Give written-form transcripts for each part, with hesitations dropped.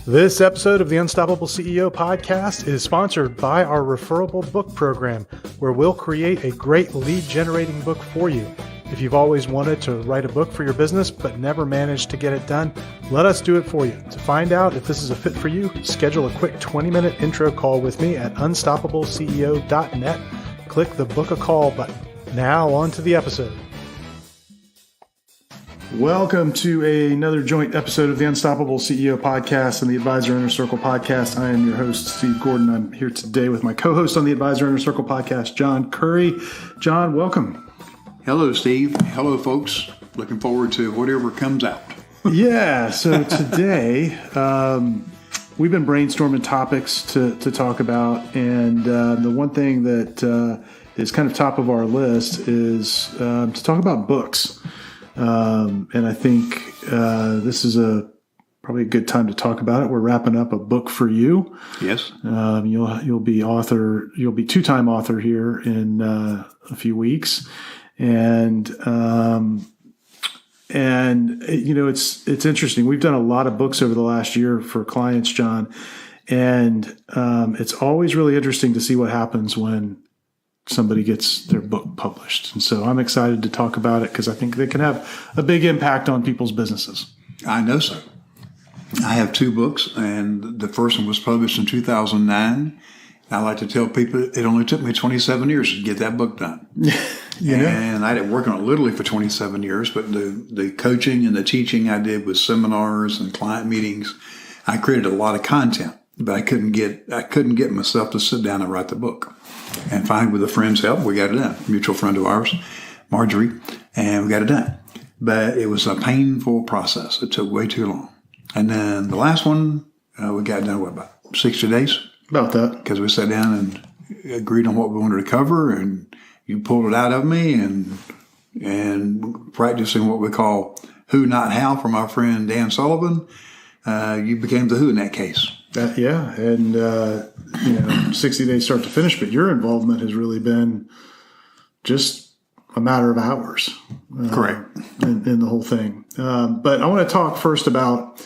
This episode of the Unstoppable CEO podcast is sponsored by our referable book program, where we'll create a great lead generating book for you. If you've always wanted to write a book for your business but never managed to get it done, let us do it for you. To find out if this is a fit for you, schedule a quick 20-minute intro call with me at unstoppableceo.net. Click the book a call button. Now on to the episode. Welcome to another joint episode of the Unstoppable CEO podcast and the Advisor Inner Circle podcast. I am your host, Steve Gordon. I'm here today with my co-host on the Advisor Inner Circle podcast, John Curry. John, welcome. Hello, Steve. Hello, folks. Looking forward to whatever comes out. Yeah, so today we've been brainstorming topics to talk about, and the one thing that is kind of top of our list is to talk about books. And I think this is probably a good time to talk about it. We're wrapping up a book for you. Yes. You'll be two-time author here in a few weeks. And you know, it's interesting. We've done a lot of books over the last year for clients, John, and it's always really interesting to see what happens when somebody gets their book published. And so I'm excited to talk about it because I think they can have a big impact on people's businesses. I know so. I have two books, and the first one was published in 2009. I like to tell people it only took me 27 years to get that book done. And I didn't work on it literally for 27 years, but the coaching and the teaching I did with seminars and client meetings, I created a lot of content, but I couldn't get myself to sit down and write the book. And finally, with a friend's help, we got it done. A mutual friend of ours, Marjorie, and we got it done. But it was a painful process. It took way too long. And then the last one, we got done, about 60 days? About that. Because we sat down and agreed on what we wanted to cover, and you pulled it out of me, and practicing what we call who, not how from our friend Dan Sullivan, you became the who in that case. Yeah, and 60 days start to finish, but your involvement has really been just a matter of hours. Correct. In the whole thing. But I want to talk first about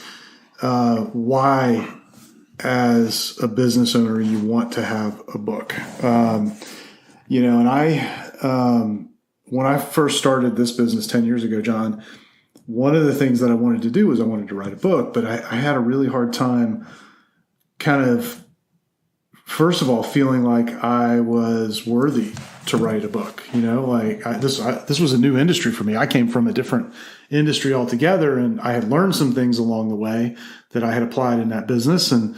why, as a business owner, you want to have a book. And when I first started this business 10 years ago, John, one of the things that I wanted to do was I wanted to write a book, but I had a really hard time kind of, first of all, feeling like I was worthy to write a book. This was a new industry for me. I came from a different industry altogether, and I had learned some things along the way that I had applied in that business, and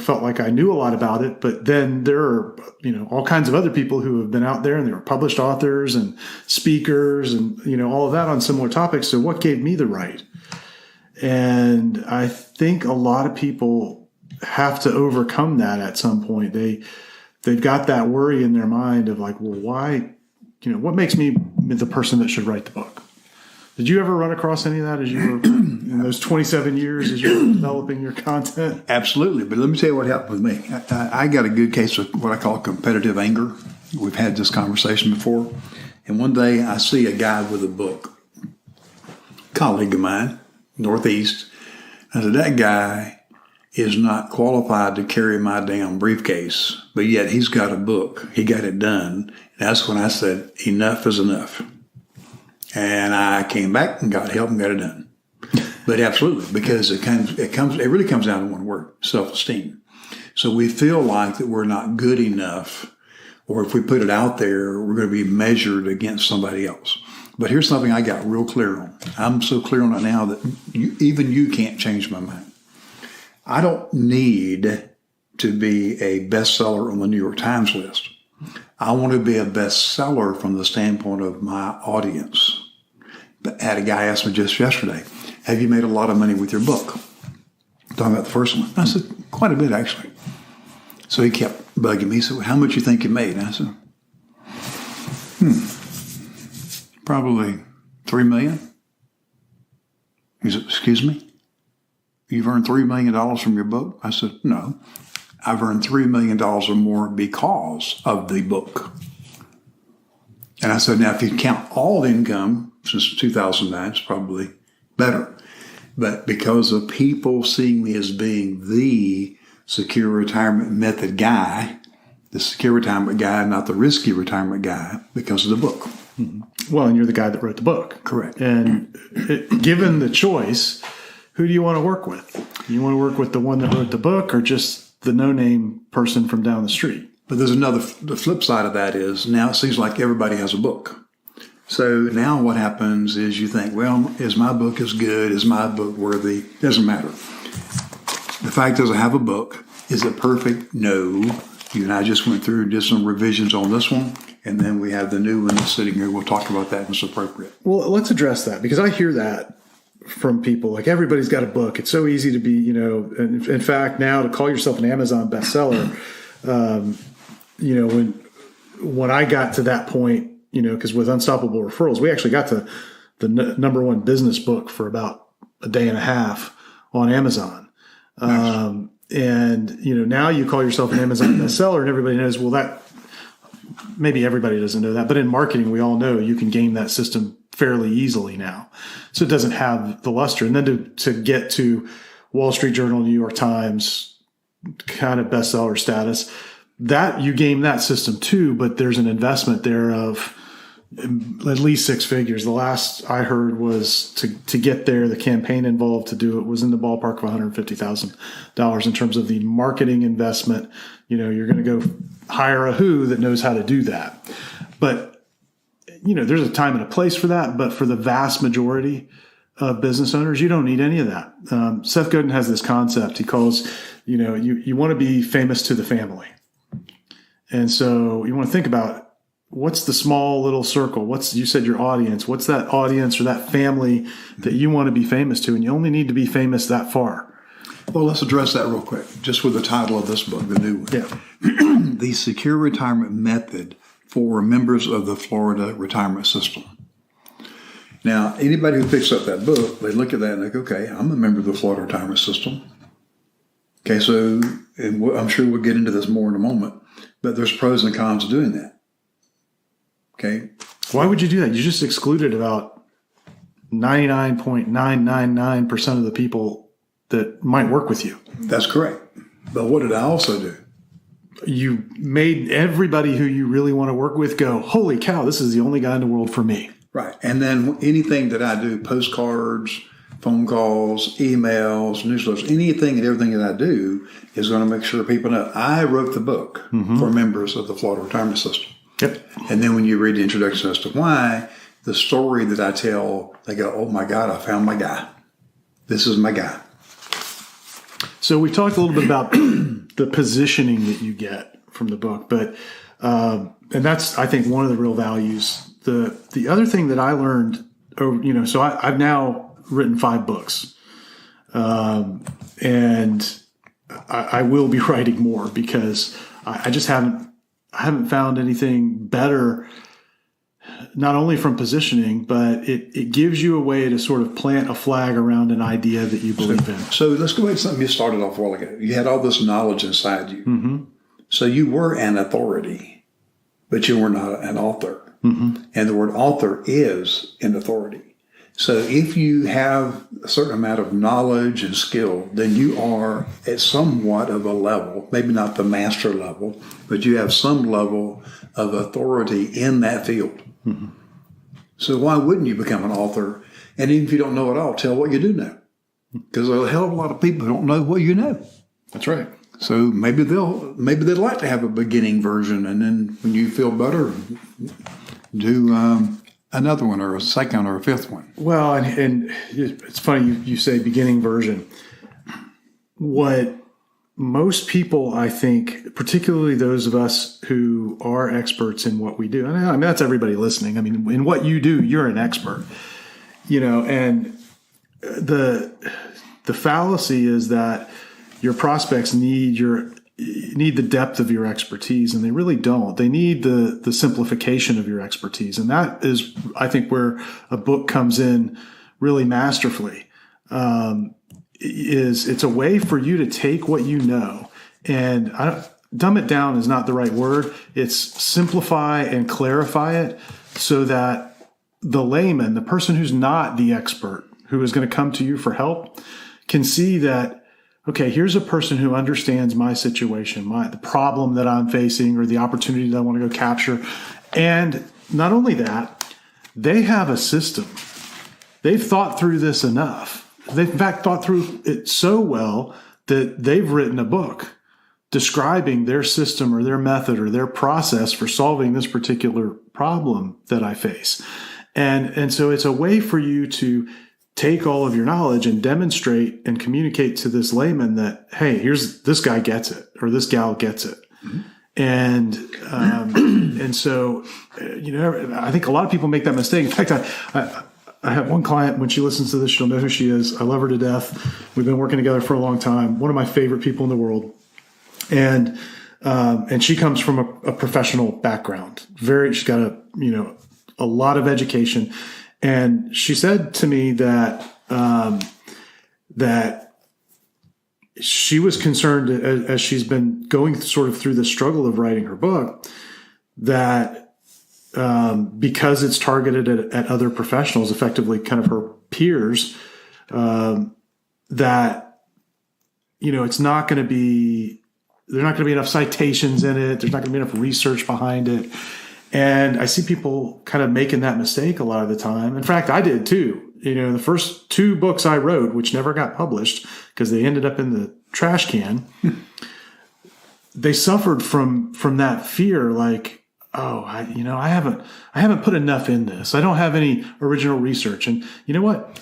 felt like I knew a lot about it. But then there are, all kinds of other people who have been out there, and they were published authors and speakers and, all of that on similar topics. So what gave me the right? And I think a lot of people have to overcome that at some point. They've got that worry in their mind of like, well, why, what makes me the person that should write the book? Did you ever run across any of that as you were in those 27 years as you were developing your content? Absolutely. But let me tell you what happened with me. I got a good case of what I call competitive anger. We've had this conversation before. And one day I see a guy with a book, colleague of mine, Northeast. I said, that guy is not qualified to carry my damn briefcase, but yet he's got a book. He got it done. And that's when I said, enough is enough. And I came back and got help and got it done. But absolutely, because it really comes down to one word, self-esteem. So we feel like that we're not good enough, or if we put it out there, we're going to be measured against somebody else. But here's something I got real clear on. I'm so clear on it now that even you can't change my mind. I don't need to be a bestseller on the New York Times list. I want to be a bestseller from the standpoint of my audience. But I had a guy ask me just yesterday, have you made a lot of money with your book? Talking about the first one. I said, quite a bit, actually. So he kept bugging me. He said, well, how much you think you made? And I said, probably $3 million. He said, excuse me? You've earned $3 million from your book? I said, no. I've earned $3 million or more because of the book. And I said, now, if you count all the income since 2009, it's probably better. But because of people seeing me as being the secure retirement method guy, the secure retirement guy, not the risky retirement guy, because of the book. Well, and you're the guy that wrote the book. Correct. And given the choice, who do you want to work with? You want to work with the one that wrote the book or just the no-name person from down the street? But there's the flip side of that is now it seems like everybody has a book. So now what happens is you think, well, is my book as good? Is my book worthy? Doesn't matter. The fact is I have a book. Is it perfect? No. You and I just went through and did some revisions on this one. And then we have the new one that's sitting here. We'll talk about that when it's appropriate. Well, let's address that because I hear that from people. Like everybody's got a book. It's so easy to be, in fact, now to call yourself an Amazon bestseller, when I got to that point, because with Unstoppable Referrals, we actually got to the number one business book for about a day and a half on Amazon. Nice. Now you call yourself an Amazon bestseller and everybody knows, well, that maybe everybody doesn't know that, but in marketing, we all know you can game that system fairly easily now. So it doesn't have the luster. And then to get to Wall Street Journal, New York Times kind of bestseller status, that you game that system too, but there's an investment there of at least six figures. The last I heard was to get there, the campaign involved to do it was in the ballpark of $150,000 in terms of the marketing investment. You're going to go hire a who that knows how to do that. But, there's a time and a place for that. But for the vast majority of business owners, you don't need any of that. Seth Godin has this concept he calls, you want to be famous to the family. And so you want to think about what's the small little circle? You said your audience. What's that audience or that family that you want to be famous to? And you only need to be famous that far. Well, let's address that real quick, just with the title of this book, the new one. Yeah. The Secure Retirement Method for Members of the Florida Retirement System. Now, anybody who picks up that book, they look at that and they go, okay, I'm a member of the Florida Retirement System. Okay, so and I'm sure we'll get into this more in a moment, but there's pros and cons to doing that. Okay. Why would you do that? You just excluded about 99.999% of the people that might work with you. That's correct. But what did I also do? You made everybody who you really want to work with go, holy cow, this is the only guy in the world for me. Right. And then anything that I do, postcards, phone calls, emails, newsletters, anything and everything that I do is going to make sure people know I wrote the book for members of the Florida Retirement System. Yep. And then when you read the introduction as to why, the story that I tell, they go, oh my God, I found my guy. This is my guy. So we talked a little bit about the positioning that you get from the book, but and that's, I think, one of the real values. The other thing that I learned, so I've now written 5 books, and I will be writing more because I just haven't found anything better, not only from positioning, but it gives you a way to sort of plant a flag around an idea that you believe in. So let's go back to something you started off a while ago. You had all this knowledge inside you. Mm-hmm. So you were an authority, but you were not an author. Mm-hmm. And the word author is an authority. So if you have a certain amount of knowledge and skill, then you are at somewhat of a level, maybe not the master level, but you have some level of authority in that field. Mm-hmm. So why wouldn't you become an author? And even if you don't know it all, tell what you do know. Because there's a hell of a lot of people who don't know what you know. That's right. So maybe they'd like to have a beginning version, and then when you feel better, do another one or a second or a fifth one. Well, and it's funny you say beginning version. What most people, I think, particularly those of us who are experts in what we do, I mean that's everybody listening. I mean, in what you do, you're an expert. And the fallacy is that your prospects need the depth of your expertise, and they really don't. They need the simplification of your expertise. And that is, I think, where a book comes in really masterfully. It's a way for you to take what you know, and dumb it down is not the right word. It's simplify and clarify it so that the layman, the person who's not the expert, who is going to come to you for help can see that, okay, here's a person who understands my situation, the problem that I'm facing or the opportunity that I want to go capture. And not only that, they have a system. They've thought through this enough. They've in fact thought through it so well that they've written a book describing their system or their method or their process for solving this particular problem that I face. And so it's a way for you to take all of your knowledge and demonstrate and communicate to this layman that, hey, here's this guy gets it or this gal gets it. Mm-hmm. And so, I think a lot of people make that mistake. In fact, I have one client, when she listens to this, she'll know who she is. I love her to death. We've been working together for a long time. One of my favorite people in the world. And she comes from a professional background. She's got a lot of education. And she said to me that she was concerned as she's been going sort of through the struggle of writing her book, that because it's targeted at other professionals, effectively kind of her peers, that, it's not going to be, there's not going to be enough citations in it. There's not going to be enough research behind it. And I see people kind of making that mistake a lot of the time. In fact, I did too. The first 2 books I wrote, which never got published because they ended up in the trash can, they suffered from that fear. Like, oh, I haven't put enough in this. I don't have any original research. And you know what?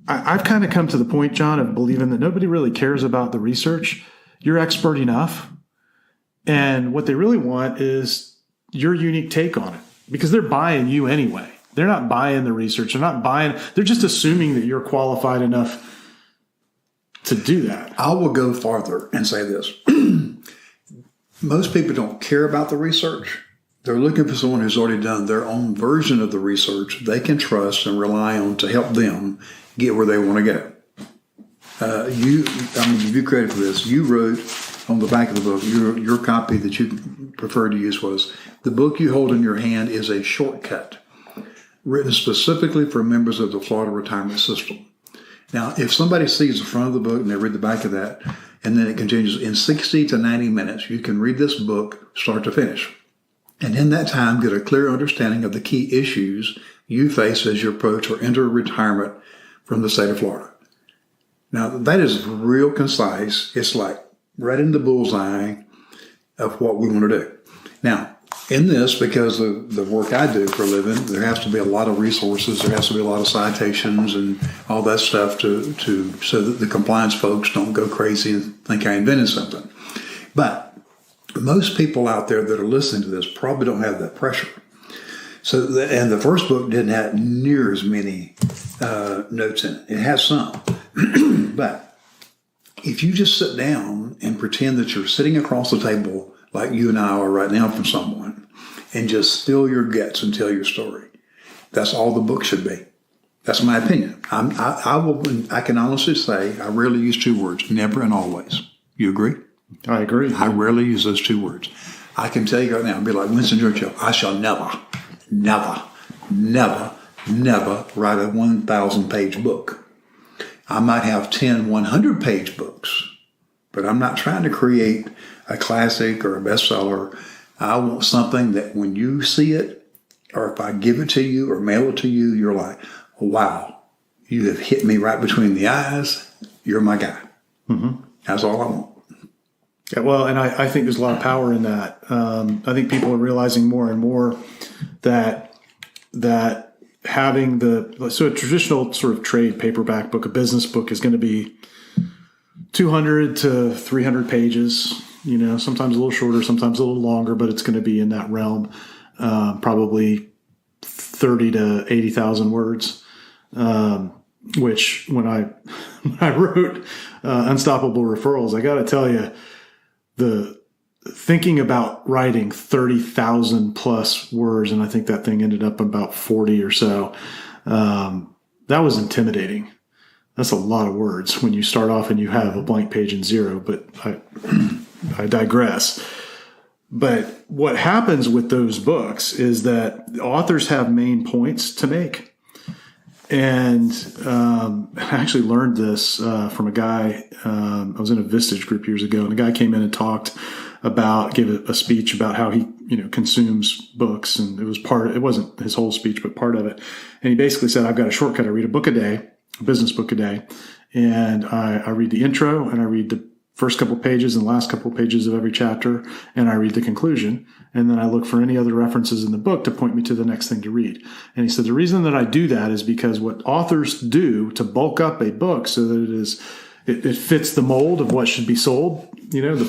I've kind of come to the point, John, of believing that nobody really cares about the research. You're expert enough. And what they really want is your unique take on it, because they're buying you anyway. They're not buying the research. They're just assuming that you're qualified enough to do that. I will go farther and say this. Most people don't care about the research. They're looking for someone who's already done their own version of the research they can trust and rely on to help them get where they want to go. I'm going to give you credit for this. You wrote on the back of the book, your copy that you preferred to use was, the book you hold in your hand is a shortcut written specifically for members of the Florida retirement system. Now, if somebody sees the front of the book and they read the back of that, and then it continues, in 60 to 90 minutes, you can read this book start to finish. And in that time, get a clear understanding of the key issues you face as you approach or enter retirement from the state of Florida. Now, that is real concise. It's like right in the bullseye of what we want to do. Now, in this, because of the work I do for a living, there has to be a lot of resources. There has to be a lot of citations and all that stuff so that the compliance folks don't go crazy and think I invented something. But most people out there that are listening to this probably don't have that pressure. And the first book didn't have near as many notes in it. It has some. But if you just sit down and pretend that you're sitting across the table like you and I are right now from someone and just spill your guts and tell your story, that's all the book should be. That's my opinion. I can honestly say I rarely use 2 words, never and always. You agree? I agree. I rarely use those 2 words. I can tell you right now, I'll be like Winston Churchill, I shall never write a 1,000-page book. I might have 10 100-page books, but I'm not trying to create a classic or a bestseller. I want something that when you see it, or if I give it to you or mail it to you, you're like, wow, you have hit me right between the eyes. You're my guy. Mm-hmm. That's all I want. Yeah, well, and I think there's a lot of power in that. I think people are realizing more and more that having a traditional sort of trade paperback book, a business book, is going to be 200 to 300 pages, sometimes a little shorter, sometimes a little longer, but it's going to be in that realm, probably 30 to 80,000 words, which when I wrote Unstoppable Referrals, I got to tell you, the thinking about writing 30,000 plus words, and I think that thing ended up about 40 or so, that was intimidating. That's a lot of words when you start off and you have a blank page and 0, but I digress. But what happens with those books is that authors have main points to make. And I actually learned this from a guy. I was in a Vistage group years ago, and a guy came in and gave a speech about how he, consumes books. And it wasn't his whole speech, but part of it. And he basically said, I've got a shortcut. I read a book a day, a business book a day. And I read the intro, and I read the first couple pages and last couple pages of every chapter, and I read the conclusion. And then I look for any other references in the book to point me to the next thing to read. And he said, the reason that I do that is because what authors do to bulk up a book so that it fits the mold of what should be sold,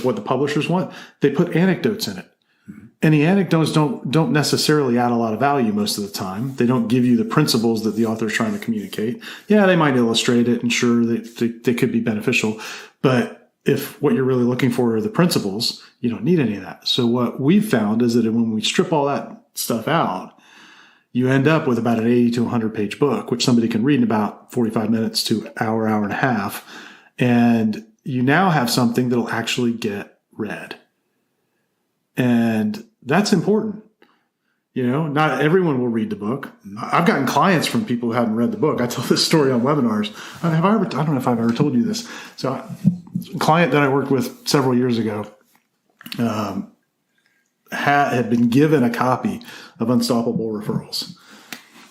what the publishers want, they put anecdotes in it. And the anecdotes don't necessarily add a lot of value most of the time. They don't give you the principles that the author is trying to communicate. Yeah, they might illustrate it, and sure, they could be beneficial. But if what you're really looking for are the principles, you don't need any of that. So what we've found is that when we strip all that stuff out, you end up with about an 80 to 100 page book, which somebody can read in about 45 minutes to hour and a half. And you now have something that'll actually get read. And that's important. Not everyone will read the book. I've gotten clients from people who haven't read the book. I tell this story on webinars. I don't know if I've ever told you this. So a client that I worked with several years ago had been given a copy of Unstoppable Referrals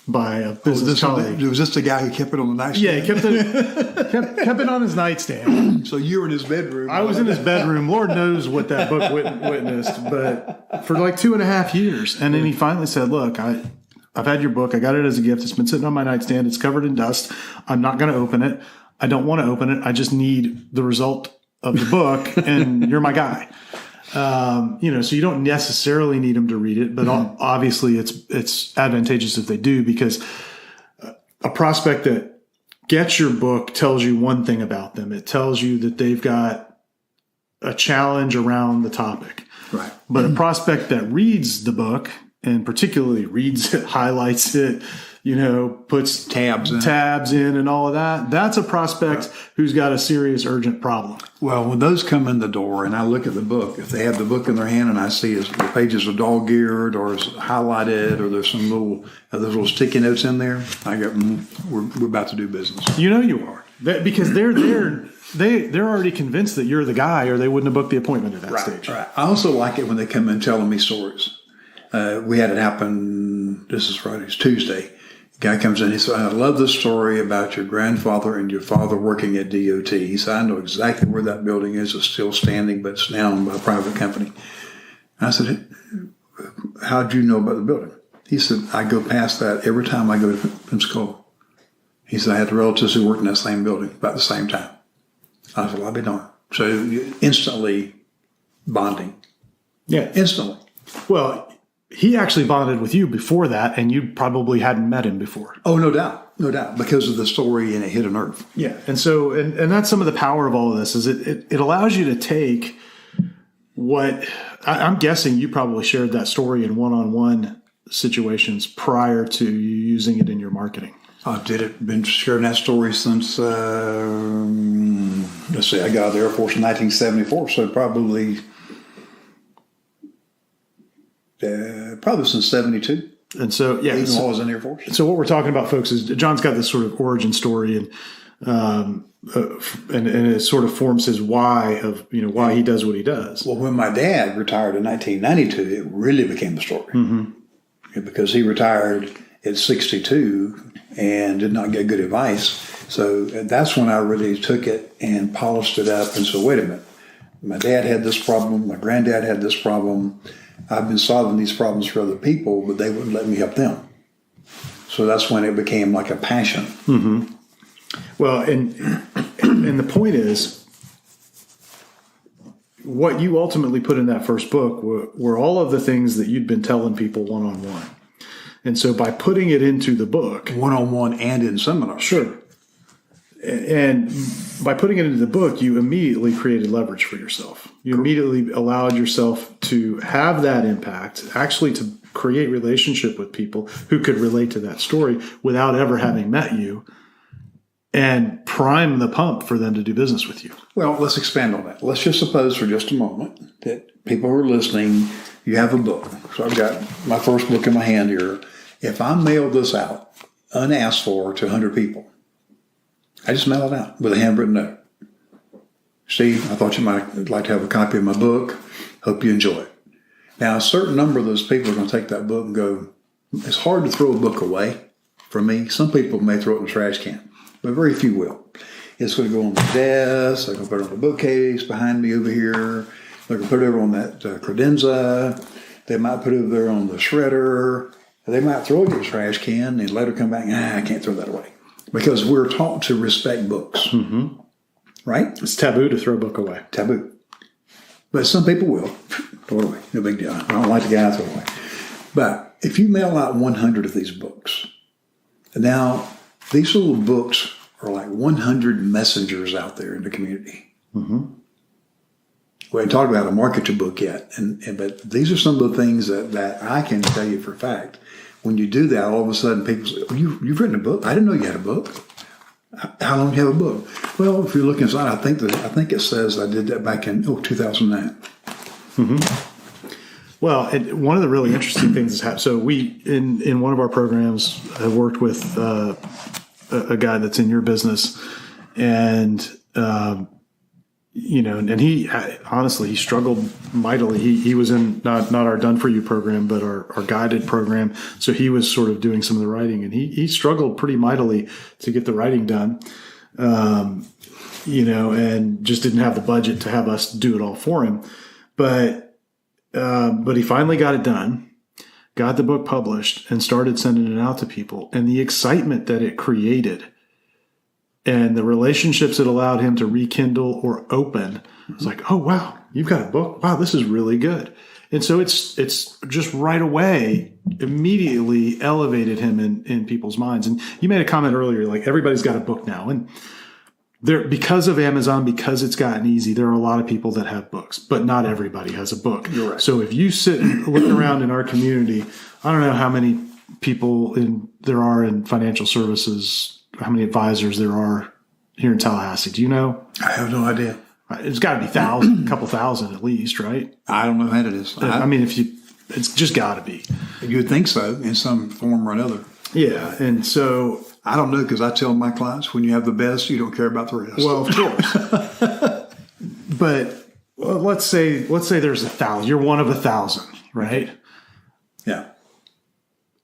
by a business colleague. Was this the guy who kept it on the nightstand? Yeah, he kept it on his nightstand. So you were in his bedroom. I was in his bedroom. Lord knows what that book witnessed, but for like 2.5 years. And then he finally said, look, I've had your book. I got it as a gift. It's been sitting on my nightstand. It's covered in dust. I'm not going to open it. I don't want to open it. I just need the result of the book, and you're my guy. So you don't necessarily need them to read it, but obviously it's advantageous if they do, because a prospect that gets your book tells you one thing about them. It tells you that they've got a challenge around the topic. Right. But a prospect that reads the book, and particularly reads it, highlights it, puts tabs in and all of that, that's a prospect who's got a serious, urgent problem. Well, when those come in the door and I look at the book, if they have the book in their hand and I see the pages are dog-eared or is highlighted or there's some little sticky notes in there, I go, we're about to do business. You are. Because they're already convinced that you're the guy, or they wouldn't have booked the appointment at that stage. Right. I also like it when they come in telling me stories. We had it happen, this is Friday, it's Tuesday. Guy comes in, he said, I love the story about your grandfather and your father working at DOT. He said, I know exactly where that building is. It's still standing, but it's now owned by a private company. I said, how'd you know about the building? He said, I go past that every time I go to Pensacola. He said, I had relatives who worked in that same building about the same time. I said, well, I'll be darned. So instantly bonding. Yeah. Instantly. Well, he actually bonded with you before that, and you probably hadn't met him before. Oh, no doubt, because of the story, and it hit a nerve. Yeah, and so, and that's some of the power of all of this, is it allows you to take what, I'm guessing you probably shared that story in one-on-one situations prior to you using it in your marketing. I did it, been sharing that story since, I got out of the Air Force in 1974, so probably since 72. And so, yeah. Even while I was in the Air Force. So what we're talking about, folks, is John's got this sort of origin story, and it sort of forms his why of, why he does what he does. Well, when my dad retired in 1992, it really became a story. Mm-hmm. Because he retired at 62 and did not get good advice. So that's when I really took it and polished it up and said, wait a minute. My dad had this problem. My granddad had this problem. I've been solving these problems for other people, but they wouldn't let me help them. So that's when it became like a passion. Mm-hmm. Well, and the point is, what you ultimately put in that first book were all of the things that you'd been telling people one-on-one. And so by putting it into the book... One-on-one and in seminars. Sure. And by putting it into the book, you immediately created leverage for yourself. You immediately allowed yourself to have that impact, actually to create relationship with people who could relate to that story without ever having met you, and prime the pump for them to do business with you. Well, let's expand on that. Let's just suppose for just a moment that people who are listening, you have a book. So I've got my first book in my hand here. If I mail this out unasked for to 100 people. I just mail it out with a handwritten note. Steve, I thought you might like to have a copy of my book. Hope you enjoy it. Now, a certain number of those people are going to take that book and go, it's hard to throw a book away for me. Some people may throw it in the trash can, but very few will. It's going to go on the desk. They're going to put it on the bookcase behind me over here. They're going to put it over on that credenza. They might put it over there on the shredder. They might throw it in the trash can and later come back, I can't throw that away. Because we're taught to respect books. Mm-hmm. Right? It's taboo to throw a book away. Taboo. But some people will. Throw it away. No big deal. I don't like the guy, throw it away. But if you mail out 100 of these books, now these little books are like 100 messengers out there in the community. Mm-hmm. We haven't talked about a market your book yet, but these are some of the things that I can tell you for a fact. When you do that, all of a sudden people say, you've written a book? I didn't know you had a book. How long do you have a book? Well, if you look inside, I think it says I did that back in 2009. Mm-hmm. Well, one of the really interesting things is so we in one of our programs have worked with a guy that's in your business, and and he honestly he struggled mightily. He was in not our Done For You program, but our guided program. So he was sort of doing some of the writing, and he struggled pretty mightily to get the writing done. And just didn't have the budget to have us do it all for him. But he finally got it done, got the book published, and started sending it out to people. And the excitement that it created and the relationships it allowed him to rekindle or open, it's like, oh, wow, you've got a book. Wow, this is really good. And so it's just right away, immediately elevated him in people's minds. And you made a comment earlier, like everybody's got a book now. And because of Amazon, because it's gotten easy, there are a lot of people that have books, but not everybody has a book. You're right. So if you sit and look around in our community, I don't know how many people there are in financial services, how many advisors there are here in Tallahassee. Do you know? I have no idea. It's got to be a couple thousand at least, right? I don't know how it is. I mean, it's just got to be. You would think so in some form or another. Yeah, and so I don't know, because I tell my clients, when you have the best, you don't care about the rest. Well, of course. But let's say there's 1,000. You're one of 1,000, right? Yeah.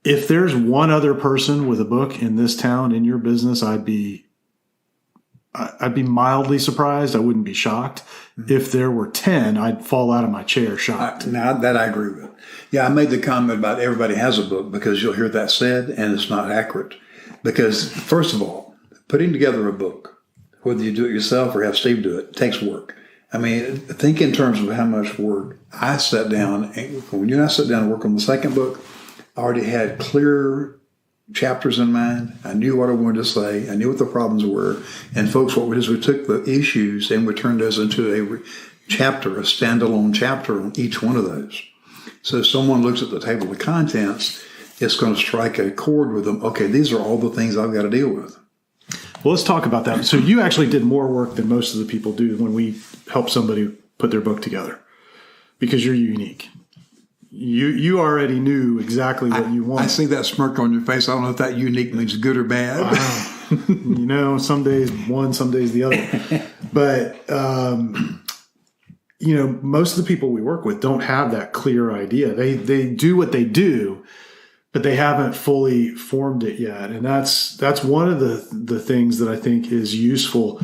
If there's one other person with a book in this town in your business, I'd be mildly surprised. I wouldn't be shocked. Mm-hmm. If there were 10, I'd fall out of my chair shocked. Now that I agree with. Yeah, I made the comment about everybody has a book, because you'll hear that said, and it's not accurate. Because first of all, putting together a book, whether you do it yourself or have Steve do it, takes work. I mean, think in terms of how much work I sat down. When you and I sat down and worked on the second book, I already had clear chapters in mind. I knew what I wanted to say. I knew what the problems were. And folks, what we did is we took the issues and we turned those into a chapter, a standalone chapter on each one of those. So if someone looks at the table of contents, it's going to strike a chord with them. Okay, these are all the things I've got to deal with. Well, let's talk about that. So you actually did more work than most of the people do when we help somebody put their book together, because you're unique. You already knew exactly what you wanted. I see that smirk on your face. I don't know if that unique means good or bad. Some days one, some days the other. But, most of the people we work with don't have that clear idea. They do what they do, but they haven't fully formed it yet. And that's one of the things that I think is useful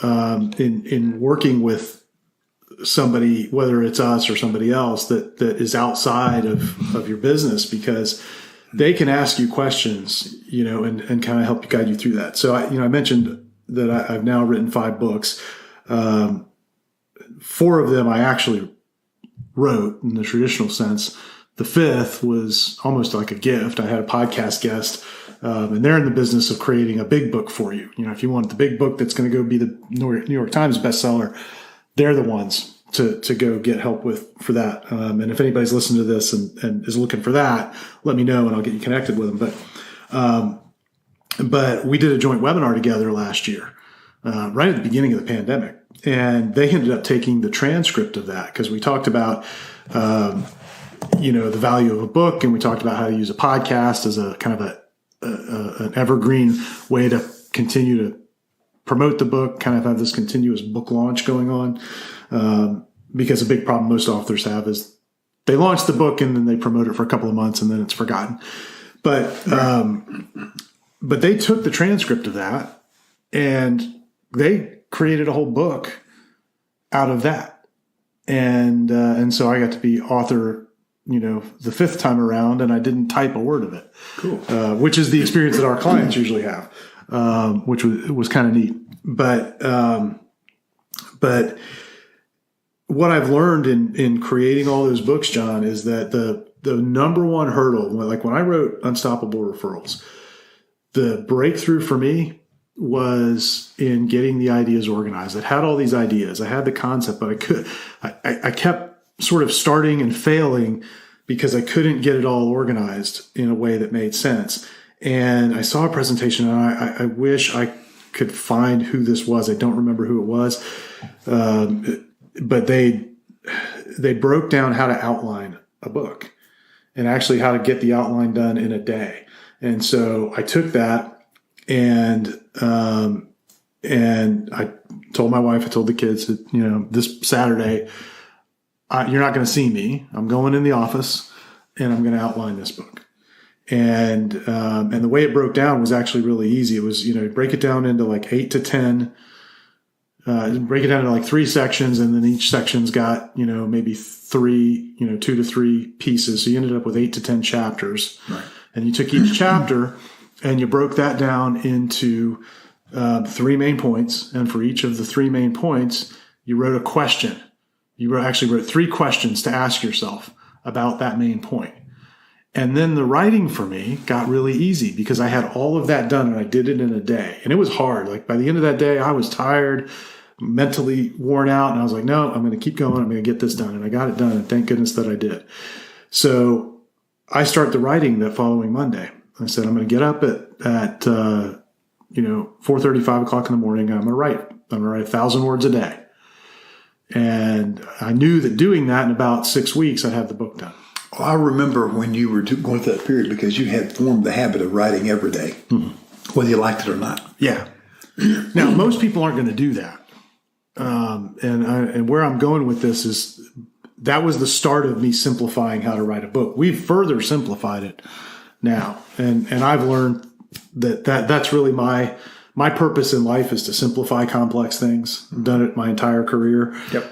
in working with somebody, whether it's us or somebody else that is outside of your business, because they can ask you questions, and kind of help guide you through that. So I mentioned that I've now written 5 books. 4 of them I actually wrote in the traditional sense. The 5th was almost like a gift. I had a podcast guest, and they're in the business of creating a big book for you. If you want the big book that's going to go be the New York Times bestseller, they're the ones to go get help with for that. And if anybody's listening to this and is looking for that, let me know and I'll get you connected with them. But we did a joint webinar together last year, right at the beginning of the pandemic. And they ended up taking the transcript of that, because we talked about, the value of a book, and we talked about how to use a podcast as a kind of an evergreen way to continue to promote the book, kind of have this continuous book launch going on. Because a big problem most authors have is they launch the book and then they promote it for a couple of months and then it's forgotten. But they took the transcript of that and they created a whole book out of that. And so I got to be author, the fifth time around, and I didn't type a word of it. Cool. Which is the experience that our clients usually have, which was kind of neat. But what I've learned in creating all those books, John, is that the number one hurdle, like when I wrote Unstoppable Referrals, the breakthrough for me was in getting the ideas organized. I had all these ideas. I had the concept, but I kept sort of starting and failing because I couldn't get it all organized in a way that made sense. And I saw a presentation and I wish I could find who this was. I don't remember who it was. But they broke down how to outline a book and actually how to get the outline done in a day. And so I took that and I told my wife, I told the kids that, this Saturday, you're not going to see me. I'm going in the office and I'm going to outline this book. And the way it broke down was actually really easy. It was, break it down into like 8 to 10, break it down into like 3 sections. And then each section's got, maybe 3, 2 to 3 pieces. So you ended up with 8 to 10 chapters. Right. And you took each chapter and you broke that down into 3 main points. And for each of the 3 main points, you wrote a question. You actually wrote 3 questions to ask yourself about that main point. And then the writing for me got really easy because I had all of that done and I did it in a day. And it was hard. Like by the end of that day, I was tired, mentally worn out. And I was like, no, I'm going to keep going. I'm going to get this done. And I got it done. And thank goodness that I did. So I start the writing that following Monday. I said, I'm going to get up at 4:30, 5 o'clock in the morning. And I'm going to write 1,000 words a day. And I knew that doing that in about 6 weeks, I'd have the book done. Well, I remember when you were going through that period because you had formed the habit of writing every day, whether you liked it or not. Yeah. Now, most people aren't going to do that. And where I'm going with this is that was the start of me simplifying how to write a book. We've further simplified it now. And I've learned that's really my purpose in life is to simplify complex things. I've done it my entire career. Yep.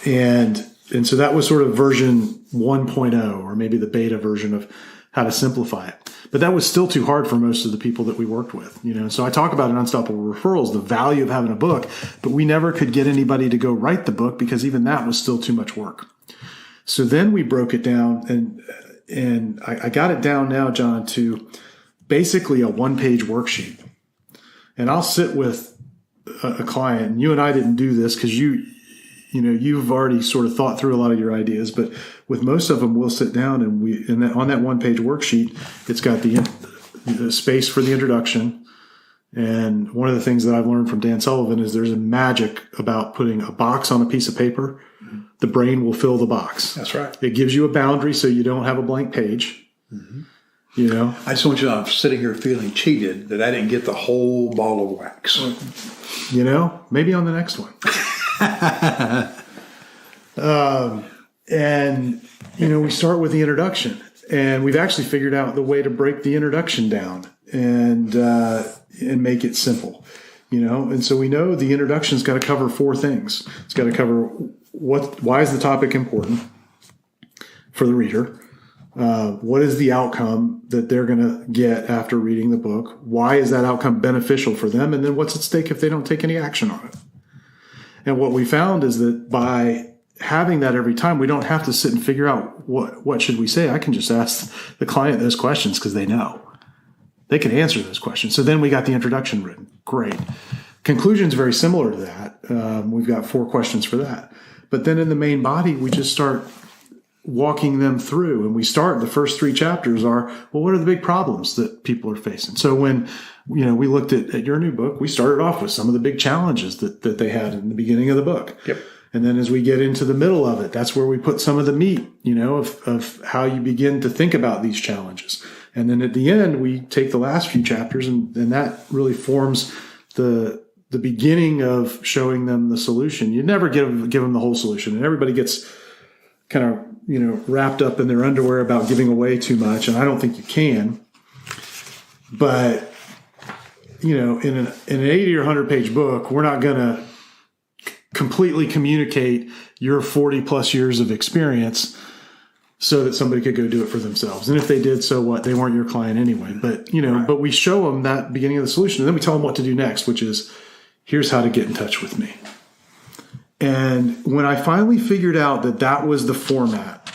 And so that was sort of version 1.0 or maybe the beta version of how to simplify it. But that was still too hard for most of the people that we worked with, So I talk about in Unstoppable Referrals, the value of having a book, but we never could get anybody to go write the book because even that was still too much work. So then we broke it down and I got it down now, John, to basically a 1-page worksheet. And I'll sit with a client, and you and I didn't do this because you've already sort of thought through a lot of your ideas, but with most of them, we'll sit down and on that 1-page worksheet, it's got the space for the introduction. And one of the things that I've learned from Dan Sullivan is there's a magic about putting a box on a piece of paper. The brain will fill the box. That's right. It gives you a boundary so you don't have a blank page. Mm-hmm. I just want you to know I'm sitting here feeling cheated that I didn't get the whole ball of wax. Maybe on the next one. We start with the introduction, and we've actually figured out the way to break the introduction down and make it simple, and so we know the introduction's got to cover 4 things. It's got to cover why is the topic important for the reader? What is the outcome that they're going to get after reading the book? Why is that outcome beneficial for them? And then what's at stake if they don't take any action on it? And what we found is that by having that every time, we don't have to sit and figure out what should we say. I can just ask the client those questions because they know. They can answer those questions. So then we got the introduction written. Great. Conclusion's very similar to that. We've got 4 questions for that. But then in the main body, we just start walking them through. And we start, the first 3 chapters are, what are the big problems that people are facing? So when we looked at your new book, we started off with some of the big challenges that they had in the beginning of the book. Yep. And then as we get into the middle of it, that's where we put some of the meat, of how you begin to think about these challenges. And then at the end, we take the last few chapters, and that really forms the beginning of showing them the solution. You never give them the whole solution, and everybody gets kind of wrapped up in their underwear about giving away too much, and I don't think you can. But in an 80 or 100 page book, we're not going to completely communicate your 40 plus years of experience so that somebody could go do it for themselves. And if they did, so what? They weren't your client anyway. But Right. but we show them that beginning of the solution, and then we tell them what to do next, which is, here's how to get in touch with me. And when I finally figured out that was the format,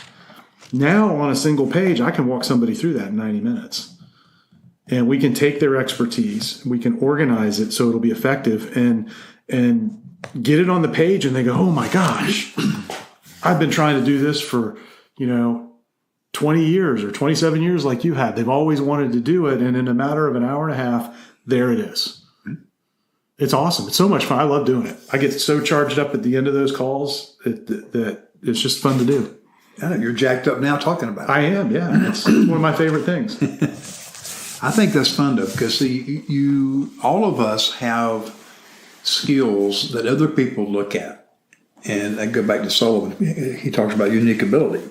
now on a single page, I can walk somebody through that in 90 minutes. And we can take their expertise, we can organize it so it'll be effective, and get it on the page, and they go, oh my gosh, I've been trying to do this for 20 years or 27 years like you have. They've always wanted to do it, and in a matter of an hour and a half, there it is. It's awesome. It's so much fun. I love doing it. I get so charged up at the end of those calls that it's just fun to do. I know you're jacked up now talking about it. I am, yeah. It's one of my favorite things. I think that's fun though, because all of us have skills that other people look at. And I go back to Sullivan. He talks about unique ability.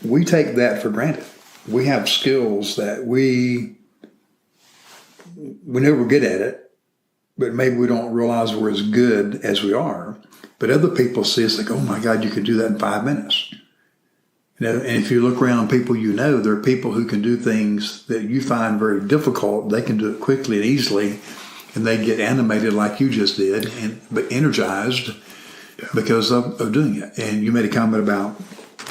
We take that for granted. We have skills that we know we're good at it, but maybe we don't realize we're as good as we are. But other people see us like, oh my God, you could do that in 5 minutes. And if you look around people there are people who can do things that you find very difficult. They can do it quickly and easily, and they get animated like you just did, but energized because of doing it. And you made a comment about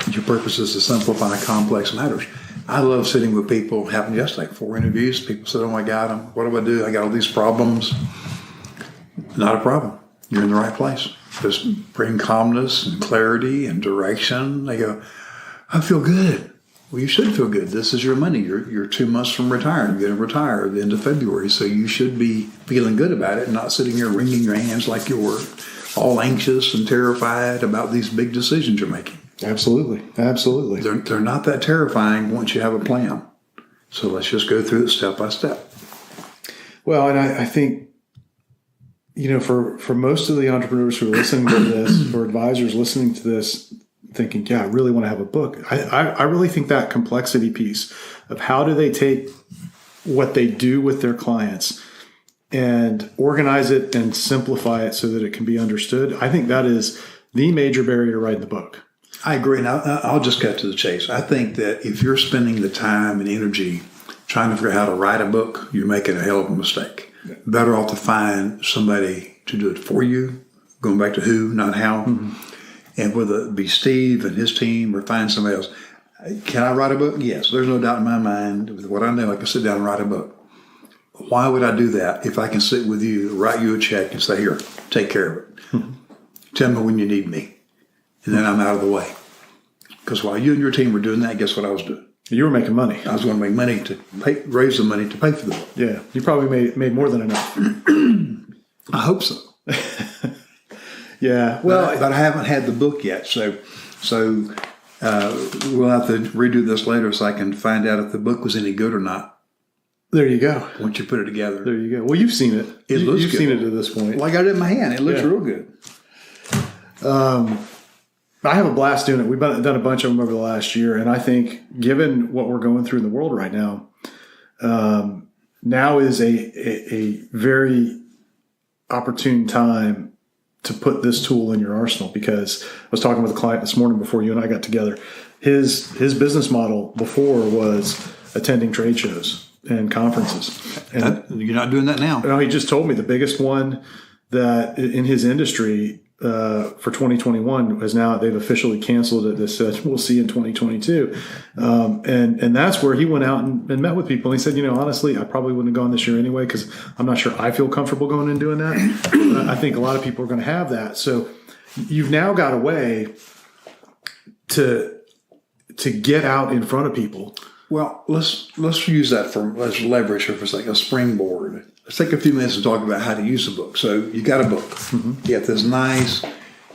your purpose is to simplify complex matters. I love sitting with people. It happened yesterday, 4 interviews. People said, oh my God, what do I do? I got all these problems. Not a problem. You're in the right place. Just bring calmness and clarity and direction. They go, I feel good. Well, you should feel good. This is your money. You're 2 months from retiring. You're going to retire at the end of February. So you should be feeling good about it and not sitting here wringing your hands like you were all anxious and terrified about these big decisions you're making. Absolutely. Absolutely. They're not that terrifying once you have a plan. So let's just go through it step by step. Well, and I think, for most of the entrepreneurs who are listening to this, or advisors listening to this, thinking, yeah, I really want to have a book. I really think that complexity piece of how do they take what they do with their clients and organize it and simplify it so that it can be understood. I think that is the major barrier to writing the book. I agree. And I'll just cut to the chase. I think that if you're spending the time and energy trying to figure out how to write a book, you're making a hell of a mistake. Better off to find somebody to do it for you, going back to who, not how. Mm-hmm. And whether it be Steve and his team or find somebody else. Can I write a book? Yes. There's no doubt in my mind. With what I know, I can sit down and write a book. Why would I do that if I can sit with you, write you a check, and say, here, take care of it. Mm-hmm. Tell me when you need me. And then I'm out of the way. Because while you and your team were doing that, guess what I was doing? You were making money. I was going to make money to raise the money to pay for the book. Yeah. You probably made more than enough. I hope so. Yeah. Well, but I haven't had the book yet. So we'll have to redo this later so I can find out if the book was any good or not. There you go. Once you put it together. There you go. Well, you've seen it. It looks You've good. seen it to this point. Well, I got it in my hand. It looks real good. I have a blast doing it. We've done a bunch of them over the last year. And I think given what we're going through in the world right now, now is a very opportune time to put this tool in your arsenal, because I was talking with a client this morning before you and I got together. His business model before was attending trade shows and conferences. And You're not doing that now. he just told me the biggest one that in his industry for 2021 is now they've officially canceled it. They said we'll see in 2022, and that's where he went out and met with people. And he said, honestly, I probably wouldn't have gone this year anyway because I'm not sure I feel comfortable going and doing that. I think a lot of people are going to have that. So you've now got a way to get out in front of people. Well, let's use that let's leverage here for a second, a springboard. Let's take a few minutes to talk about how to use a book. So you got a book. Mm-hmm. You got this nice,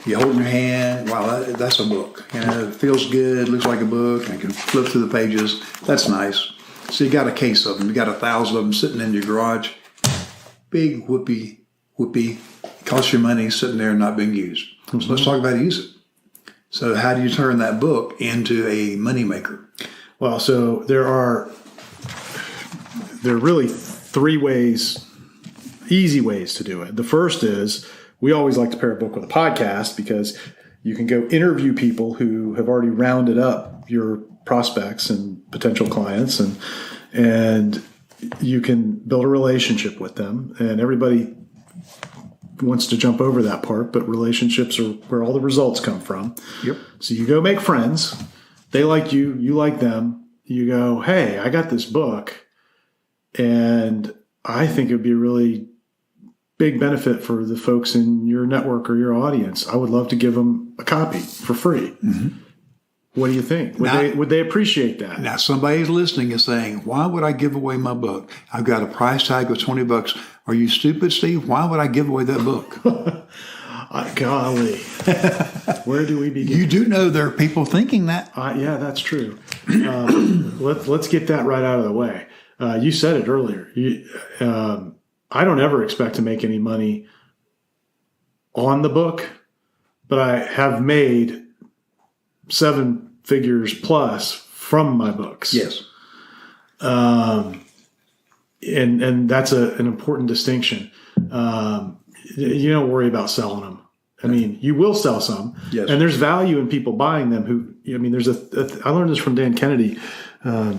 you hold in your hand. Wow, that's a book. It feels good, looks like a book. I can flip through the pages. That's nice. So you got a case of them. You got 1,000 of them sitting in your garage. Big whoopee. Costs you money sitting there and not being used. So let's talk about use it. So how do you turn that book into a moneymaker? Well, so there are really three ways, easy ways to do it. The first is we always like to pair a book with a podcast because you can go interview people who have already rounded up your prospects and potential clients, and you can build a relationship with them. And everybody wants to jump over that part, but relationships are where all the results come from. Yep. So you go make friends. They like you. You like them. You go, hey, I got this book, and I think it would be a really big benefit for the folks in your network or your audience. I would love to give them a copy for free. Mm-hmm. What do you think? Would they appreciate that? Now, somebody's listening and saying, why would I give away my book? I've got a price tag of $20. Are you stupid, Steve? Why would I give away that book? Golly. Where do we begin? You do know there are people thinking that. Yeah, that's true. Let's get that right out of the way. You said it earlier. I don't ever expect to make any money on the book, but I have made 7 figures plus from my books. Yes. And that's an important distinction. You don't worry about selling them. I mean, you will sell some, yes. And there's value in people buying them. I learned this from Dan Kennedy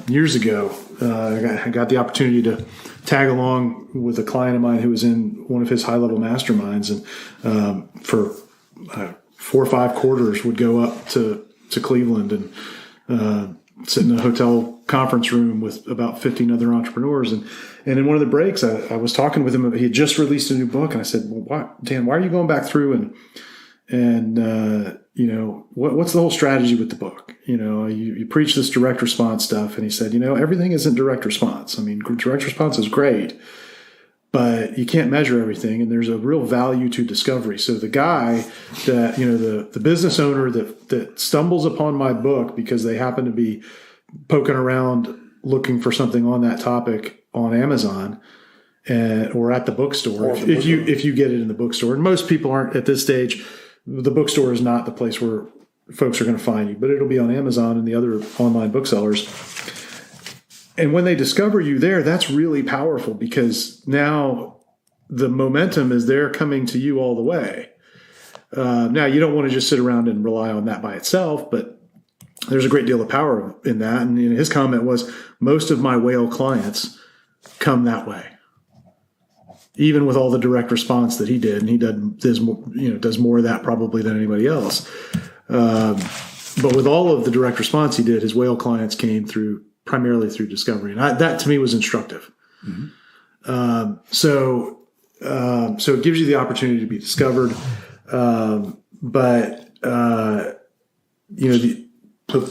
years ago. I got the opportunity to tag along with a client of mine who was in one of his high-level masterminds, and for 4 or 5 quarters would go up to Cleveland and sit in a hotel conference room with about 15 other entrepreneurs. And in one of the breaks, I was talking with him. He had just released a new book, and I said, "Well, Dan, why are you going back through and what's the whole strategy with the book? You preach this direct response stuff." And he said, everything isn't direct response. I mean, direct response is great, but you can't measure everything, and there's a real value to discovery. So the guy that, the business owner that stumbles upon my book because they happen to be poking around looking for something on that topic on Amazon or at the bookstore, if you get it in the bookstore, and most people aren't at this stage, the bookstore is not the place where folks are going to find you, but it'll be on Amazon and the other online booksellers. And when they discover you there, that's really powerful because now the momentum is they're coming to you all the way. Now, you don't want to just sit around and rely on that by itself, but there's a great deal of power in that. And his comment was, most of my whale clients come that way, even with all the direct response that he did. And he does more of that probably than anybody else. But with all of the direct response he did, his whale clients came primarily through discovery. And that to me was instructive. Mm-hmm. So it gives you the opportunity to be discovered. But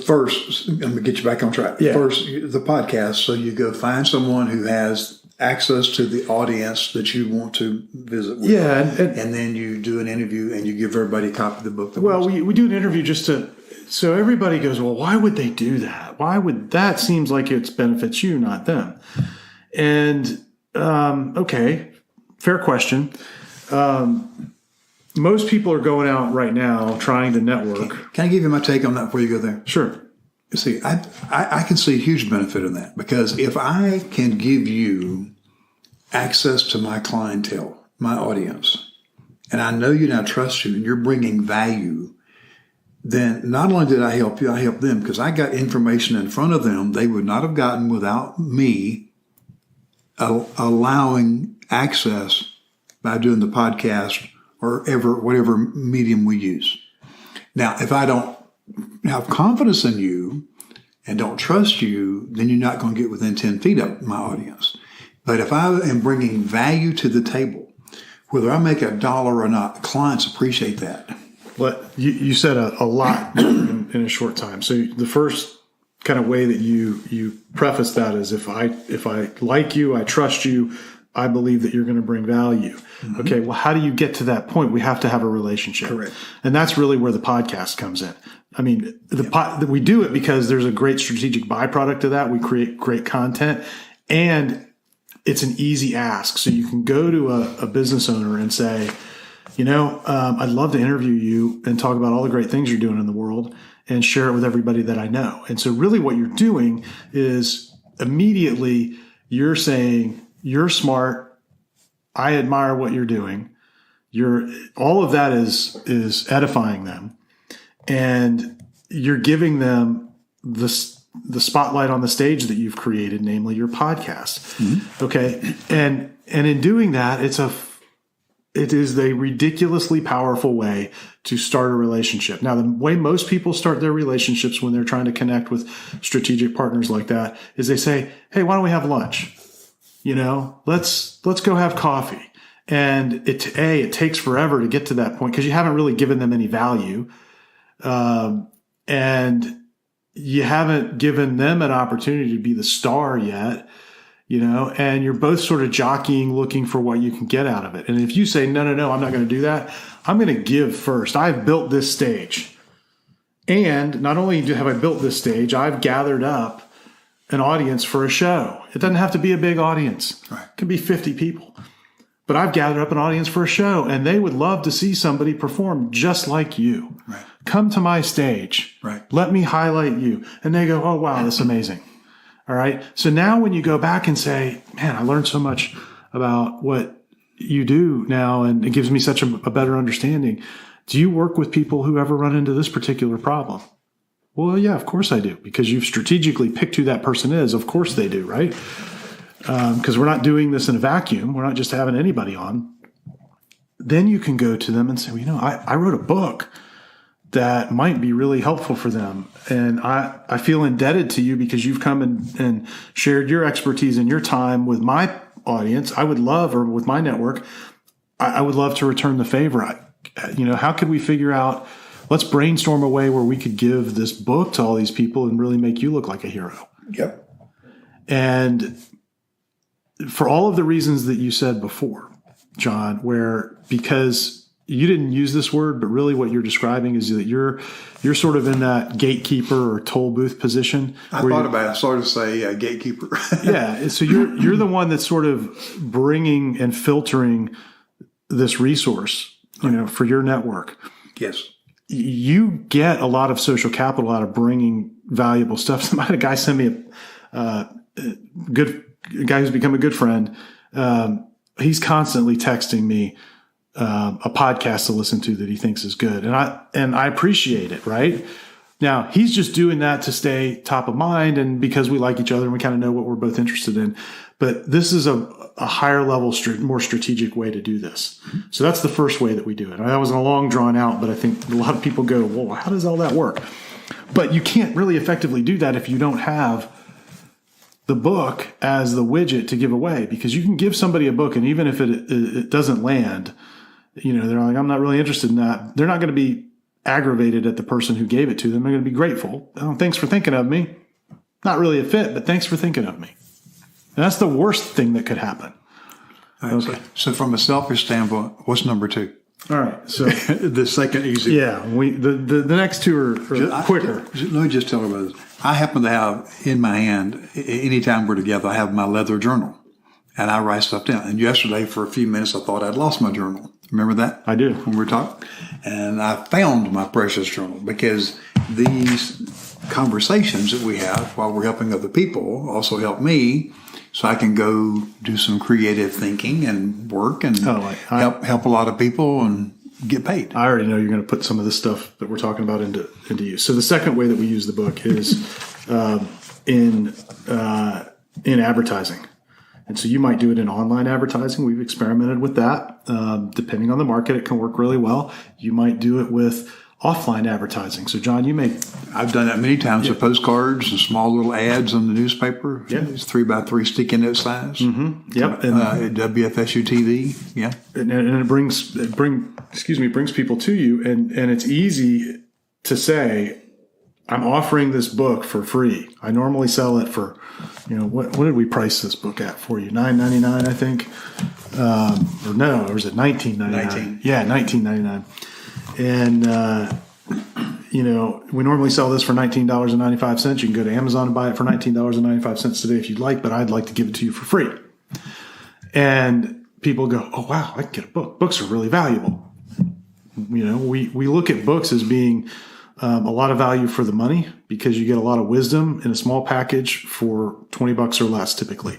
first, I'm going to get you back on track. Yeah. First, the podcast. So you go find someone who has access to the audience that you want to visit with. Yeah. And then you do an interview and you give everybody a copy of the book. Well, we do an interview so everybody goes, well, why would they do that? That seems like it benefits you, not them. And, okay, fair question. Most people are going out right now trying to network. Can I give you my take on that before you go there? Sure. See, I can see a huge benefit in that, because if I can give you access to my clientele, my audience, and I know you and I trust you and you're bringing value, then not only did I help you, I helped them, because I got information in front of them they would not have gotten without me allowing access by doing the podcast or whatever medium we use. Now, if I don't have confidence in you and don't trust you, then you're not going to get within 10 feet of my audience. But if I am bringing value to the table, whether I make $1 or not, clients appreciate that. Well, you said a lot in a short time. So the first kind of way that you preface that is, if I like you, I trust you, I believe that you're going to bring value. Mm-hmm. Okay, well, how do you get to that point? We have to have a relationship. Correct. And that's really where the podcast comes in. I mean, we do it because there's a great strategic byproduct of that. We create great content, and it's an easy ask. So you can go to a business owner and say, I'd love to interview you and talk about all the great things you're doing in the world and share it with everybody that I know. And so really what you're doing is immediately you're saying, you're smart. I admire what you're doing. All of that is edifying them. And you're giving them the spotlight on the stage that you've created, namely your podcast. Mm-hmm. Okay. And in doing that, it is a ridiculously powerful way to start a relationship. Now, the way most people start their relationships when they're trying to connect with strategic partners like that is they say, hey, why don't we have lunch? Let's go have coffee. And it takes forever to get to that point because you haven't really given them any value. And you haven't given them an opportunity to be the star yet, and you're both sort of jockeying, looking for what you can get out of it. And if you say, no, I'm not going to do that. I'm going to give first. I've built this stage. And not only have I built this stage, I've gathered up an audience for a show. It doesn't have to be a big audience. Right. It can be 50 people. But I've gathered up an audience for a show, and they would love to see somebody perform just like you. Right. Come to my stage. Right. Let me highlight you. And they go, oh, wow, that's amazing. All right. So now when you go back and say, man, I learned so much about what you do now, and it gives me such a better understanding. Do you work with people who ever run into this particular problem? Well, yeah, of course I do, because you've strategically picked who that person is. Of course they do, right? Because we're not doing this in a vacuum. We're not just having anybody on. Then you can go to them and say, well, I wrote a book that might be really helpful for them. And I feel indebted to you because you've come and shared your expertise and your time with my audience. I would love, or with my network, I would love to return the favor. How could we figure out, let's brainstorm a way where we could give this book to all these people and really make you look like a hero. Yep. And for all of the reasons that you said before, John, because you didn't use this word, but really what you're describing is that you're sort of in that gatekeeper or toll booth position. I thought about it. I started to say gatekeeper. Yeah. So you're the one that's sort of bringing and filtering this resource, for your network. Yes. You get a lot of social capital out of bringing valuable stuff. I had a guy send me a guy who's become a good friend. He's constantly texting me a podcast to listen to that he thinks is good. And I appreciate it. Right now, he's just doing that to stay top of mind. And because we like each other and we kind of know what we're both interested in, but this is a higher level, more strategic way to do this. So that's the first way that we do it. That wasn't a long drawn out, but I think a lot of people go, well, how does all that work? But you can't really effectively do that if you don't have the book as the widget to give away, because you can give somebody a book, and even if it doesn't land, they're like, I'm not really interested in that. They're not going to be aggravated at the person who gave it to them. They're going to be grateful. Oh, thanks for thinking of me. Not really a fit, but thanks for thinking of me. And that's the worst thing that could happen. Right, okay. So from a selfish standpoint, what's number 2? All right. So the second easy. Yeah. The next two are quicker. Let me just tell you about this. I happen to have in my hand, anytime we're together, I have my leather journal, and I write stuff down. And yesterday, for a few minutes, I thought I'd lost my journal. Remember that? I do. When we were talking. And I found my precious journal, because these conversations that we have while we're helping other people also help me, so I can go do some creative thinking and work and help a lot of people and get paid. I already know you're going to put some of this stuff that we're talking about into use. So the second way that we use the book is in advertising. And so you might do it in online advertising. We've experimented with that. Depending on the market, it can work really well. You might do it with offline advertising. So, John, I've done that many times with postcards and small little ads on the newspaper. Yeah. It's 3x3 sticky note size. Mm-hmm. Yep. And WFSU TV. Yeah. And it brings people to you. And it's easy to say, I'm offering this book for free. I normally sell it for, what did we price this book at for you? $9.99, I think. Or was it $19.99? 19. Yeah, $19.99. And we normally sell this for $19.95. You can go to Amazon and buy it for $19.95 today if you'd like, but I'd like to give it to you for free. And people go, oh, wow, I can get a book. Books are really valuable. We look at books as being a lot of value for the money because you get a lot of wisdom in a small package for $20 or less typically.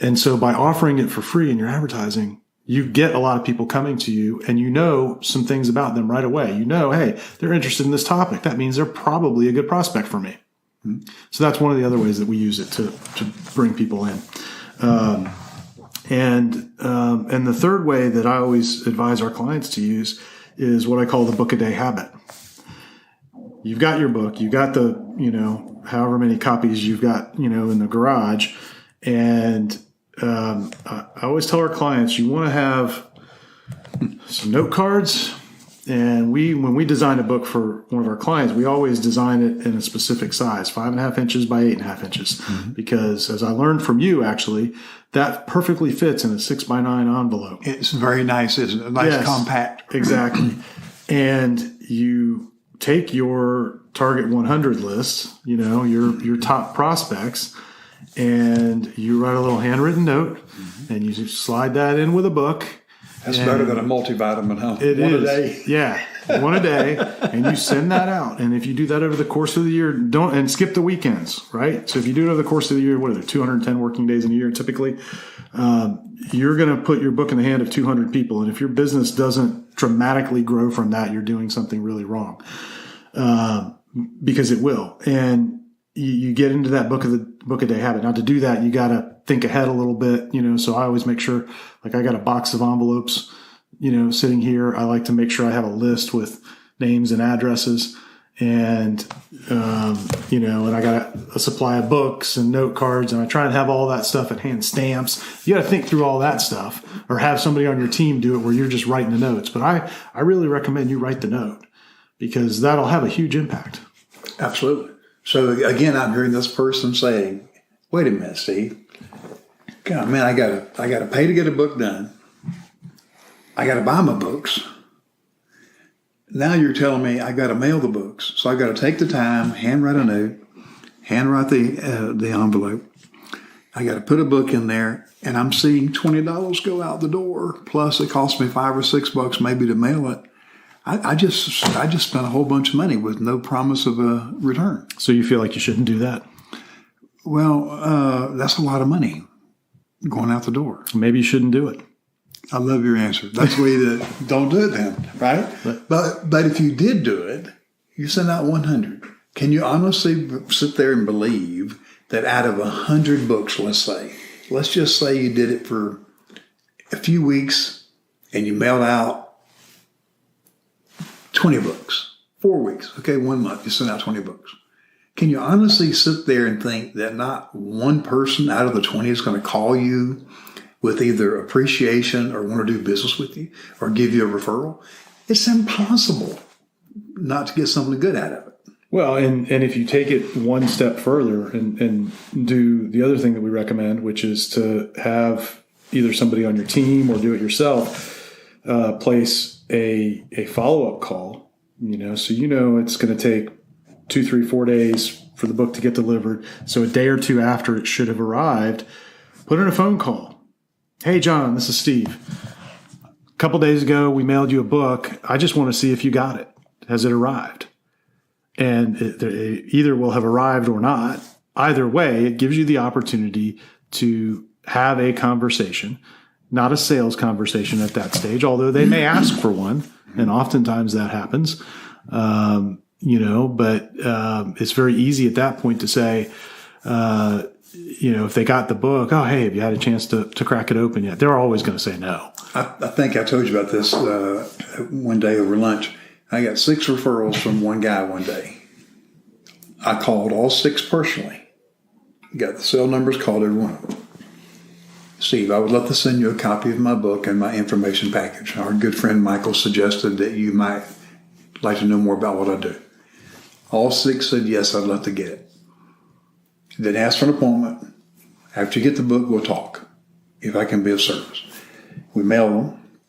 And so by offering it for free in your advertising, you get a lot of people coming to you and you know some things about them right away. Hey, they're interested in this topic. That means they're probably a good prospect for me. So that's one of the other ways that we use it to bring people in. And the third way that I always advise our clients to use is what I call the book a day habit. You've got your book, you got the, however many copies you've got, in the garage. And I always tell our clients, you want to have some note cards. And when we design a book for one of our clients, we always design it in a specific size, 5.5 inches by 8.5 inches. Mm-hmm. Because as I learned from you, actually, that perfectly fits in a 6x9 envelope. It's very nice, isn't it? Nice, yes, compact. Exactly. And you take your target 100 list, your top prospects, and you write a little handwritten note, mm-hmm, and you slide that in with a book. That's better than a multivitamin, huh? It one is. A day. Yeah, one a day, and you send that out. And if you do that over the course of the year, and skip the weekends, right? So if you do it over the course of the year, what are there, 210 working days in a year typically, you're going to put your book in the hand of 200 people. And if your business doesn't dramatically grow from that, you're doing something really wrong, because it will. And you get into that book a day habit. Now to do that, you got to think ahead a little bit, so I always make sure, like I got a box of envelopes, sitting here. I like to make sure I have a list with names and addresses and, and I got a supply of books and note cards, and I try and have all that stuff at hand, stamps. You got to think through all that stuff, or have somebody on your team do it where you're just writing the notes. But I really recommend you write the note, because that'll have a huge impact. Absolutely. So again, I'm hearing this person saying, wait a minute, Steve. God, man, I gotta pay to get a book done. I gotta buy my books. Now you're telling me I gotta mail the books. So I gotta take the time, handwrite a note, handwrite the envelope. I gotta put a book in there, and I'm seeing $20 go out the door. Plus it costs me $5 or $6 maybe to mail it. I just spent a whole bunch of money with no promise of a return. So you feel like you shouldn't do that? Well, that's a lot of money going out the door. Maybe you shouldn't do it. I love your answer. That's the way that don't do it then, right? But if you did do it, you send out 100. Can you honestly sit there and believe that out of 100 books, let's just say you did it for a few weeks and you mailed out 20 books, 4 weeks, okay, 1 month, you send out 20 books. Can you honestly sit there and think that not one person out of the 20 is going to call you with either appreciation or want to do business with you or give you a referral? It's impossible not to get something good out of it. Well, and if you take it one step further and do the other thing that we recommend, which is to have either somebody on your team or do it yourself, place a follow-up call, so it's going to take 2, 3, 4 days for the book to get delivered. So a day or two after it should have arrived, put in a phone call. Hey, John, this is Steve. A couple days ago, we mailed you a book. I just want to see if you got it. Has it arrived? And it either will have arrived or not. Either way, it gives you the opportunity to have a conversation, not a sales conversation at that stage, although they may ask for one, and oftentimes that happens. But it's very easy at that point to say, if they got the book, oh, hey, have you had a chance to crack it open yet? They're always going to say no. I think I told you about this one day over lunch. I got 6 referrals from one guy one day. I called all 6 personally. Got the cell numbers, called every one of them. Steve, I would love to send you a copy of my book and my information package. Our good friend Michael suggested that you might like to know more about what I do. All 6 said, yes, I'd love to get it. Then ask for an appointment. After you get the book, we'll talk, if I can be of service. We mailed them.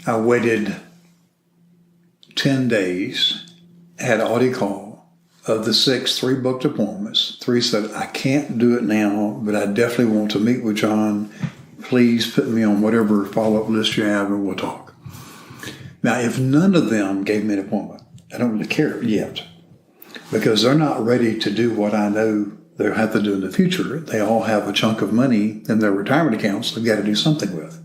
I waited 10 days, had an audio call. Of the 6, 3 booked appointments. 3 said, I can't do it now, but I definitely want to meet with John. Please put me on whatever follow-up list you have and we'll talk. Now, if none of them gave me an appointment, I don't really care yet because they're not ready to do what I know they'll have to do in the future. They all have a chunk of money in their retirement accounts they've got to do something with.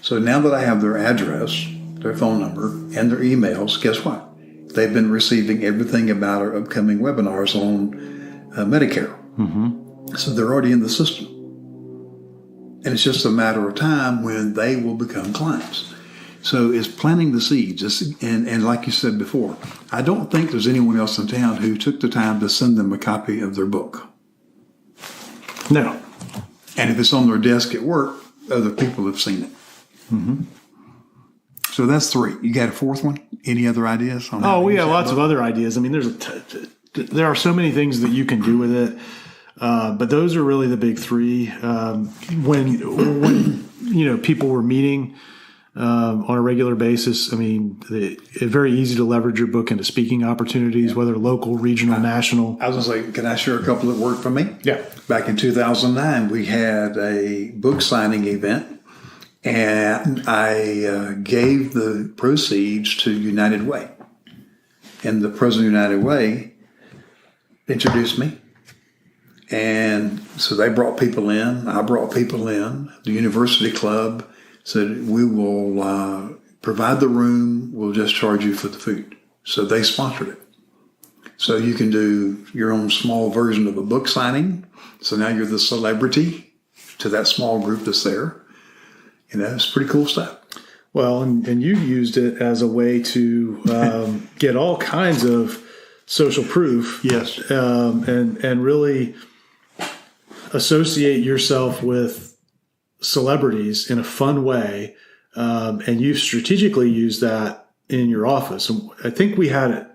So now that I have their address, their phone number, and their emails, guess what? They've been receiving everything about our upcoming webinars on Medicare. Mm-hmm. So they're already in the system. And it's just a matter of time when they will become clients. So it's planting the seeds. And like you said before, I don't think there's anyone else in town who took the time to send them a copy of their book. No. And if it's on their desk at work, other people have seen it. Mm-hmm. So that's 3. You got a 4th one? Any other ideas? Oh, we have lots of other ideas. I mean, there are so many things that you can do with it, but those are really the big 3. When people were meeting on a regular basis, I mean, it's very easy to leverage your book into speaking opportunities, whether local, regional, national. I was going to say, can I share a couple that worked for me? Yeah. Back in 2009, we had a book signing event. And I gave the proceeds to United Way. And the president of United Way introduced me. And so they brought people in. I brought people in. The University Club said, we will provide the room. We'll just charge you for the food. So they sponsored it. So you can do your own small version of a book signing. So now you're the celebrity to that small group that's there. It's pretty cool stuff. Well, and you used it as a way to get all kinds of social proof. Yes. And really associate yourself with celebrities in a fun way. And you strategically used that in your office. And I think we had it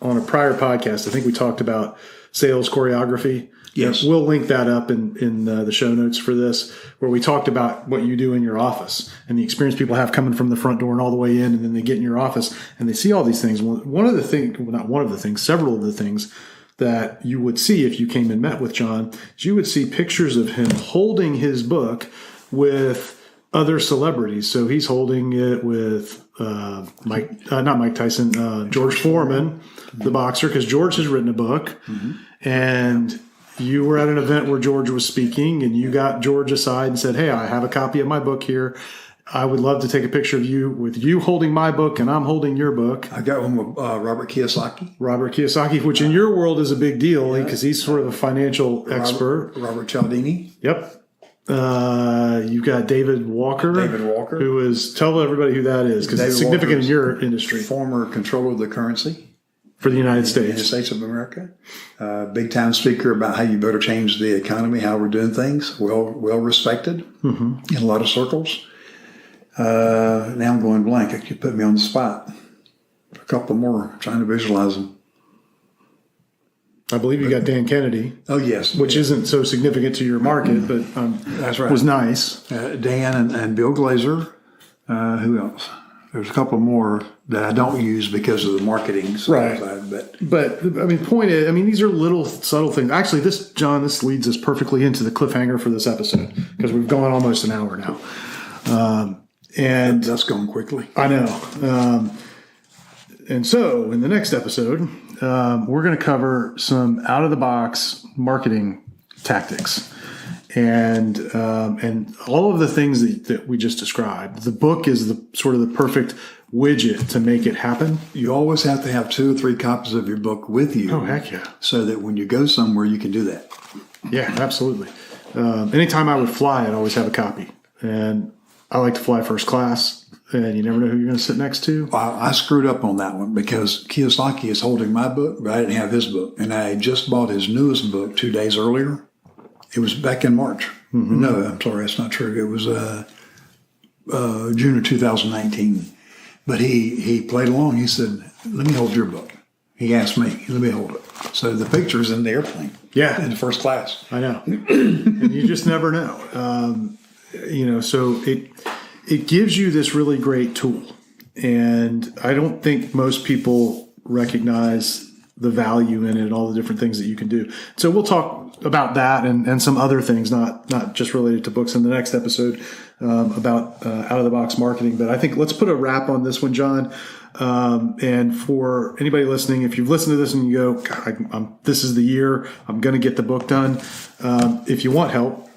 on a prior podcast. I think we talked about sales choreography. Yes. We'll link that up in the show notes for this, where we talked about what you do in your office and the experience people have coming from the front door and all the way in, and then they get in your office and they see all these things. Several of the things that you would see if you came and met with John is you would see pictures of him holding his book with other celebrities. So he's holding it with not Mike Tyson, George Foreman, the boxer, because George has written a book. Mm-hmm. And you were at an event where George was speaking, and you got George aside and said, hey, I have a copy of my book here. I would love to take a picture of you with you holding my book and I'm holding your book. I got one with Robert Kiyosaki. Robert Kiyosaki, which in your world is a big deal because he's sort of a financial expert. Robert Cialdini. Yep. You've got David Walker. Who is, tell everybody who that is because it's significant in your industry. Former controller of the currency. For the United States. United States of America. Big time speaker about how you better change the economy, how we're doing things. Well respected in a lot of circles. Now I'm going blank. You put me on the spot. A couple more. I'm trying to visualize them. I believe you got Dan Kennedy. Oh, yes. Which isn't so significant to your market, but that's right. Was nice. Dan and Bill Glazer. Who else? There's a couple more that I don't use because of the marketing side. Right. But I mean, point is, these are little subtle things. Actually, this leads us perfectly into the cliffhanger for this episode because we've gone almost an hour now. And that's going quickly. I know. And so in the next episode, we're going to cover some out of the box marketing tactics. And all of the things that we just described. The book is the sort of the perfect widget to make it happen. You always have to have 2 or 3 copies of your book with you. Oh, heck yeah. So that when you go somewhere, you can do that. Yeah, absolutely. Anytime I would fly, I'd always have a copy. And I like to fly first class, and you never know who you're going to sit next to. I screwed up on that one because Kiyosaki is holding my book, but I didn't have his book. And I had just bought his newest book 2 days earlier. It was back in March. Mm-hmm. No, I'm sorry, that's not true. It was June of 2019. But he played along. He said, let me hold your book. He asked me, let me hold it. So the picture's in the airplane. Yeah. In the first class. I know. And you just never know. So it gives you this really great tool. And I don't think most people recognize the value in it and all the different things that you can do. So we'll talk about that and some other things, not just related to books in the next episode, about out of the box marketing. But I think let's put a wrap on this one, John. And for anybody listening, if you've listened to this and you go, God, this is the year I'm going to get the book done. If you want help,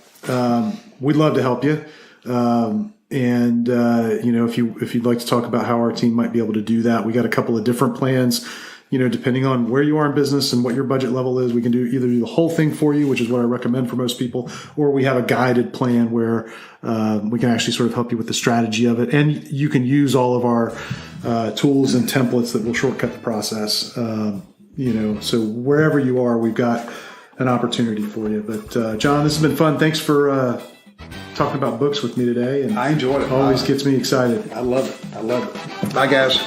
we'd love to help you. And if you'd like to talk about how our team might be able to do that, we got a couple of different plans. Depending on where you are in business and what your budget level is, we can either do the whole thing for you, which is what I recommend for most people, or we have a guided plan where we can actually sort of help you with the strategy of it. And you can use all of our tools and templates that will shortcut the process. So wherever you are, we've got an opportunity for you. But John, this has been fun. Thanks for talking about books with me today. And I enjoyed it. Always gets me excited. I love it. Bye, guys.